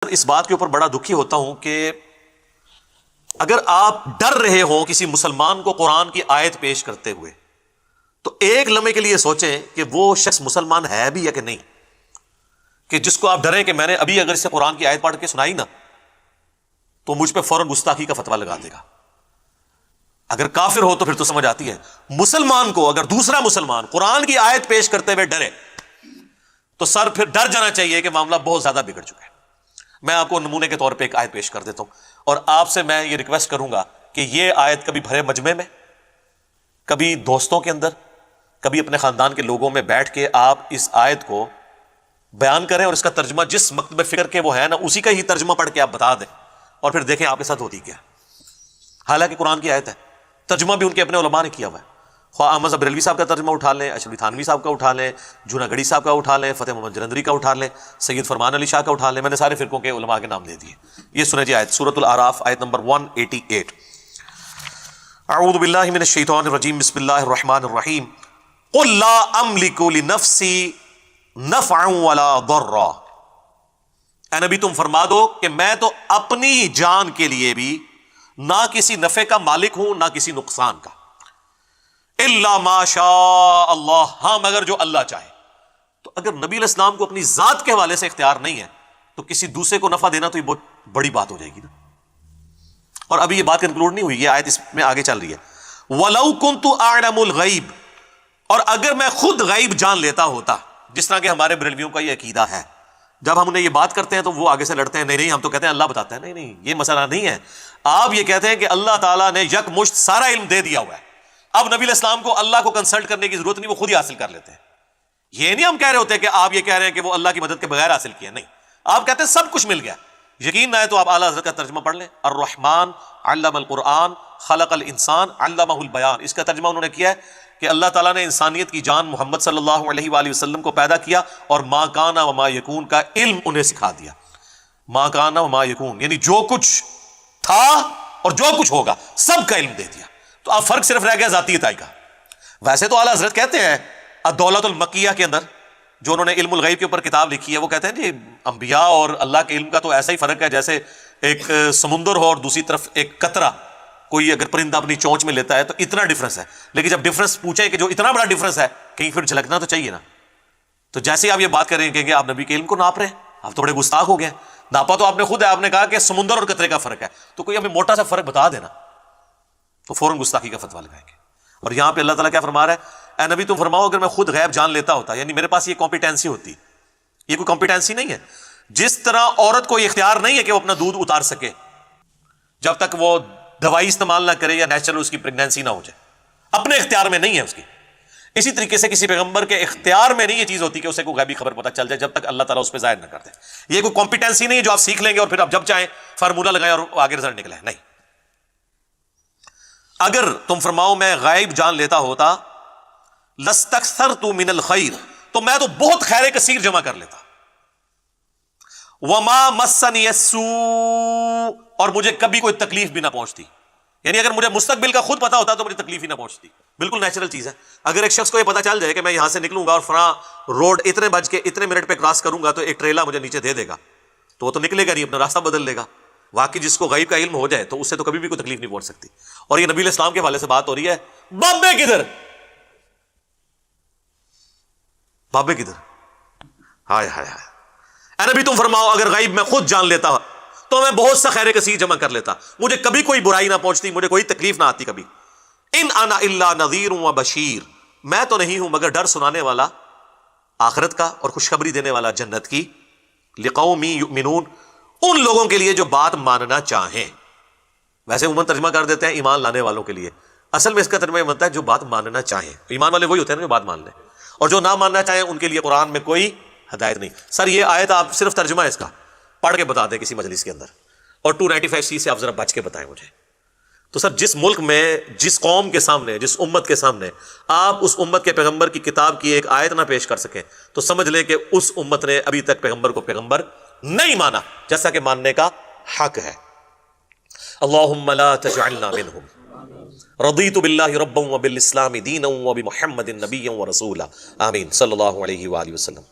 اس بات کے اوپر بڑا دکھی ہوتا ہوں کہ اگر آپ ڈر رہے ہوں کسی مسلمان کو قرآن کی آیت پیش کرتے ہوئے تو ایک لمحے کے لیے سوچیں کہ وہ شخص مسلمان ہے بھی یا کہ نہیں، کہ جس کو آپ ڈریں کہ میں نے ابھی اگر اسے قرآن کی آیت پڑھ کے سنائی نا تو مجھ پہ فوراً گستاخی کا فتویٰ لگا دے گا۔ اگر کافر ہو تو پھر تو سمجھ آتی ہے، مسلمان کو اگر دوسرا مسلمان قرآن کی آیت پیش کرتے ہوئے ڈرے تو سر پھر ڈر جانا چاہیے کہ معاملہ بہت زیادہ بگڑ چکا ہے۔ میں آپ کو نمونے کے طور پہ ایک آیت پیش کر دیتا ہوں، اور آپ سے میں یہ ریکویسٹ کروں گا کہ یہ آیت کبھی بھرے مجمع میں، کبھی دوستوں کے اندر، کبھی اپنے خاندان کے لوگوں میں بیٹھ کے آپ اس آیت کو بیان کریں اور اس کا ترجمہ جس مکتب فکر کے وہ ہے نا اسی کا ہی ترجمہ پڑھ کے آپ بتا دیں، اور پھر دیکھیں آپ کے ساتھ ہوتی کیا۔ حالانکہ قرآن کی آیت ہے، ترجمہ بھی ان کے اپنے علماء نے کیا ہوا ہے، خواہ احمد بریلوی صاحب کا ترجمہ اٹھا لیں، اشرفی تھانوی صاحب کا اٹھا لیں، جونا گڑھی صاحب کا اٹھا لیں، فتح محمد جلندری کا اٹھا لیں، سید فرمان علی شاہ کا اٹھا لیں، میں نے سارے فرقوں کے علماء کے نام دے دیے۔ یہ سنیں جی آیت، سورۃ الاعراف آیت نمبر 188۔ اعوذ باللہ من الشیطان الرجیم، بسم اللہ الرحمن الرحیم۔ قل لا املک لنفسی نفعا ولا ضرا، اے نبی تم فرما دو کہ میں تو اپنی جان کے لیے بھی نہ کسی نفع کا مالک ہوں نہ کسی نقصان کا، الا ما شاء اللہ، ہاں مگر جو اللہ چاہے۔ تو اگر نبی علیہ السلام کو اپنی ذات کے حوالے سے اختیار نہیں ہے تو کسی دوسرے کو نفع دینا تو یہ بہت بڑی بات ہو جائے گی نا۔ اور ابھی یہ بات کنکلوڈ نہیں ہوئی، یہ آیت اس میں آگے چل رہی ہے۔ وَلَوْ كُنْتُ أَعْلَمُ الْغَيْبِ، اور اگر میں خود غیب جان لیتا ہوتا، جس طرح کہ ہمارے بریلویوں کا یہ عقیدہ ہے، جب ہم انہیں یہ بات کرتے ہیں تو وہ آگے سے لڑتے ہیں، نہیں نہیں ہم تو کہتے ہیں اللہ بتاتا ہے، نہیں نہیں یہ مسئلہ نہیں ہے۔ آپ یہ کہتے ہیں کہ اللہ تعالیٰ نے یک مشت سارا علم دے دیا ہوا ہے، اب نبی علیہ السلام کو اللہ کو کنسلٹ کرنے کی ضرورت نہیں، وہ خود ہی حاصل کر لیتے ہیں۔ یہ نہیں ہم کہہ رہے ہوتے کہ آپ یہ کہہ رہے ہیں کہ وہ اللہ کی مدد کے بغیر حاصل کیا، نہیں، آپ کہتے ہیں سب کچھ مل گیا۔ یقین نہ ہے تو آپ اعلیٰ حضرت کا ترجمہ پڑھ لیں، الرحمن علم القرآن خلق الانسان علمہ البیان، اس کا ترجمہ انہوں نے کیا ہے کہ اللہ تعالیٰ نے انسانیت کی جان محمد صلی اللہ علیہ وآلہ وسلم کو پیدا کیا اور ما کان و ما یکون کا علم انہیں سکھا دیا۔ ما کان و ما یکون یعنی جو کچھ تھا اور جو کچھ ہوگا سب کا علم دے دیا۔ تو اب فرق صرف رہ گیا ذاتی عطائی کا۔ ویسے تو اعلیٰ حضرت کہتے ہیں الدولۃ المکیہ کے اندر، جو انہوں نے علم الغیب کے اوپر کتاب لکھی ہے، وہ کہتے ہیں جی انبیاء اور اللہ کے علم کا تو ایسا ہی فرق ہے جیسے ایک سمندر ہو اور دوسری طرف ایک قطرہ، کوئی اگر پرندہ اپنی چونچ میں لیتا ہے تو اتنا ڈفرنس ہے، لیکن جب ڈفرنس پوچھیں کہ جو اتنا بڑا ڈفرنس ہے کہیں پھر جھلکنا تو چاہیے نا۔ تو جیسے ہی آپ یہ بات کر رہے ہیں کہ آپ نبی کے علم کو ناپ رہے ہیں، آپ تو بڑے گستاخ ہو گئے۔ ناپا تو آپ نے خود ہے، آپ نے کہا کہ سمندر اور قطرے کا فرق ہے، تو کوئی ہمیں موٹا سا فرق بتا دینا تو فوراً گستاخی کا فتویٰ لگائیں گے۔ اور یہاں پہ اللہ تعالیٰ کیا فرما رہا ہے، اے نبی تم فرماؤ اگر میں خود غیب جان لیتا ہوتا، یعنی میرے پاس یہ کمپیٹنسی ہوتی، یہ کوئی کمپیٹنسی نہیں ہے۔ جس طرح عورت کو اختیار نہیں ہے کہ وہ اپنا دودھ اتار سکے جب تک وہ دوائی استعمال نہ کرے یا نیچرل اس کی پریگنینسی نہ ہو جائے، اپنے اختیار میں نہیں ہے اس کی، اسی طریقے سے کسی پیغمبر کے اختیار میں نہیں یہ چیز ہوتی کہ اسے کوئی غیبی خبر پتہ چل جائے جب تک اللہ تعالیٰ اس پہ ظاہر نہ کر دے۔ یہ کوئی کمپیٹنسی نہیں ہے جو آپ سیکھ لیں گے اور پھر آپ جب چاہیں فارمولہ لگائیں اور آگے رزلٹ نکلے، نہیں۔ اگر تم فرماؤ میں غیب جان لیتا ہوتا لستکثرت من الخیر، تو میں تو بہت خیر کثیر جمع کر لیتا۔ وما مسنی السوء، اور مجھے کبھی کوئی تکلیف بھی نہ پہنچتی، یعنی اگر مجھے مستقبل کا خود پتا ہوتا تو مجھے تکلیف ہی نہ پہنچتی۔ بالکل نیچرل چیز ہے، اگر ایک شخص کو یہ پتا چل جائے کہ میں یہاں سے نکلوں گا اور فلاں روڈ اتنے بج کے اتنے منٹ پہ کراس کروں گا تو ایک ٹریلا مجھے نیچے دے دے گا، تو وہ تو نکلے گا نہیں، اپنا راستہ بدل لے گا۔ واقعی جس کو غیب کا علم ہو جائے تو اس سے تو کبھی بھی کوئی تکلیف نہیں پہنچ سکتی۔ اور یہ نبی علیہ السلام کے حوالے سے بات ہو رہی ہے، بابے کدھر، بابے کدھر، ہائے ہائے ہائے۔ اے نبی تم فرماؤ اگر غیب میں خود جان لیتا تو میں بہت سا خیر کثیر جمع کر لیتا، مجھے کبھی کوئی برائی نہ پہنچتی، مجھے کوئی تکلیف نہ آتی کبھی۔ ان انا الا نذیر و بشیر، میں تو نہیں ہوں مگر ڈر سنانے والا آخرت کا اور خوشخبری دینے والا جنت کی، لقوم یؤمنون، ان لوگوں کے لیے جو بات ماننا چاہیں۔ ویسے عموماً ترجمہ کر دیتے ہیں ایمان لانے والوں کے لیے، اصل میں اس کا ترجمہ یہ بنتا ہے جو بات ماننا چاہیں۔ ایمان والے وہی ہوتے ہیں جو بات مان لیں، اور جو نہ ماننا چاہیں ان کے لیے قرآن میں کوئی ہدایت نہیں۔ سر یہ آیت آپ صرف ترجمہ ہے اس کا پڑھ کے بتا دیں کسی مجلس کے اندر، اور 295C سے آپ ذرا بچ کے بتائیں مجھے۔ تو سر جس ملک میں، جس قوم کے سامنے، جس امت کے سامنے آپ اس امت کے پیغمبر کی کتاب کی ایک آیت نہ پیش کر سکیں تو سمجھ لیں کہ اس امت نے ابھی تک پیغمبر کو پیغمبر نہیں مانا، جیسا کہ ماننے کا حق ہے۔ اللہم لا تجعلنا منہم، رضیت باللہ ربا وبالاسلام دینا وبمحمد نبیا ورسولا، آمین صلی اللہ علیہ وآلہ وسلم۔